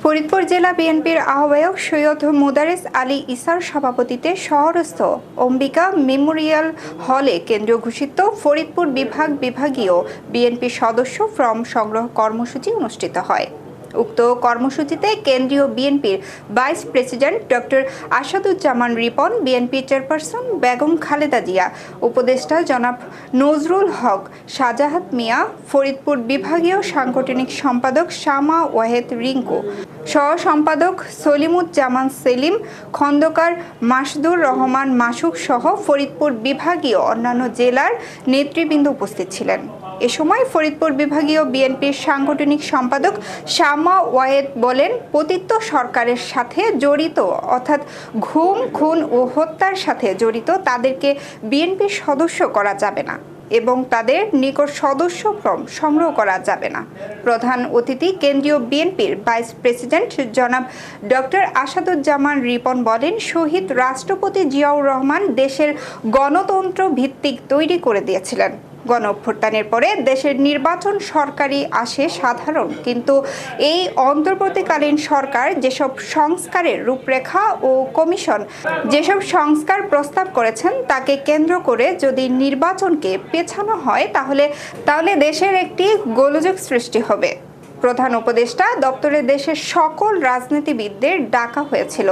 ফরিদপুর জেলা বিএনপির আহ্বায়ক সৈয়দ মোদারেস আলী ইসার সভাপতিত্বে শহরস্থ অম্বিকা মেমোরিয়াল হলে কেন্দ্রীয় ঘোষিত ফরিদপুর বিভাগীয় বিএনপি সদস্য ফর্ম সংগ্রহ কর্মসূচি অনুষ্ঠিত হয়। উক্ত কর্মসূচিতে কেন্দ্রীয় বিএনপির vice president doctor Asaduzzaman Ripon, BNP chairperson Begum Khaleda Zia, উপদেষ্টা জনাব নজরুল হক শাহজাহান মিয়া, ফরিদপুর বিভাগীয় সাংগঠনিক সম্পাদক শামা ওয়াহেদ রিঙ্কু, সহ সম্পাদক সলিমুজ্জামান সেলিম, খন্দকার মাসুদুর রহমান মাসুক সহ ফরিদপুর বিভাগীয় অন্যান্য জেলার নেতৃবৃন্দ উপস্থিত ছিলেন। এ সময় ফরিদপুর বিভাগীয় বিএনপির সাংগঠনিক সম্পাদক শামা ওয়াহেদ বলেন, পতিত সরকারের সাথে জড়িত অর্থাৎ গুম, খুন ও হত্যার সাথে জড়িত তাদেরকে বিএনপির সদস্য করা যাবে না এবং তাদের নিকট সদস্য ফর্ম সংগ্রহ করা যাবে না। প্রধান অতিথি কেন্দ্রীয় বিএনপির ভাইস প্রেসিডেন্ট জনাব ডক্টর আসাদুজ্জামান রিপন বলেন, শহীদ রাষ্ট্রপতি জিয়াউর রহমান দেশের গণতন্ত্র ভিত্তিক তৈরি করে দিয়েছিলেন। গণ অভ্যুত্থানের পরে দেশের নির্বাচন সরকারি আসে সাধারণ, কিন্তু এই অন্তর্বর্তীকালীন সরকার যেসব সংস্কারের রূপরেখা ও কমিশন যেসব সংস্কার প্রস্তাব করেছেন তাকে কেন্দ্র করে যদি নির্বাচনকে পেছানো হয় তাহলে দেশের একটি গোলযোগ সৃষ্টি হবে। প্রধান উপদেষ্টা দপ্তরে দেশের সকল রাজনীতিবিদদের ডাকা হয়েছিল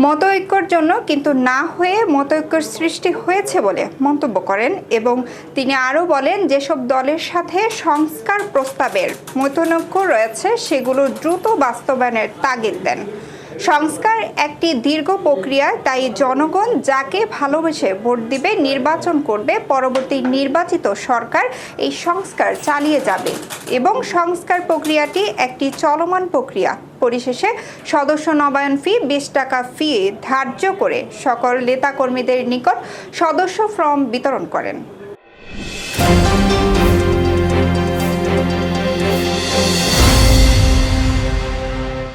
মতৈক্যের জন্য, কিন্তু না হয়ে মতৈক্যের সৃষ্টি হয়েছে বলে মন্তব্য করেন এবং তিনি আরও বলেন, যেসব দলের সাথে সংস্কার প্রস্তাবের মতৈক্য রয়েছে সেগুলো দ্রুত বাস্তবায়নের তাগিদ দেন। সংস্কার একটি দীর্ঘ প্রক্রিয়া, তাই জনগণ যাকে ভালোবেসে ভোট দিবে, নির্বাচন করবে, পরবর্তী নির্বাচিত সরকার এই সংস্কার চালিয়ে যাবে এবং সংস্কার প্রক্রিয়াটি একটি চলমান প্রক্রিয়া। পরিশেষে সদস্য নবায়ন ফি 20 টাকা ফি ধার্য করে সকল নেতাকর্মীদের নিকট সদস্য ফর্ম বিতরণ করেন।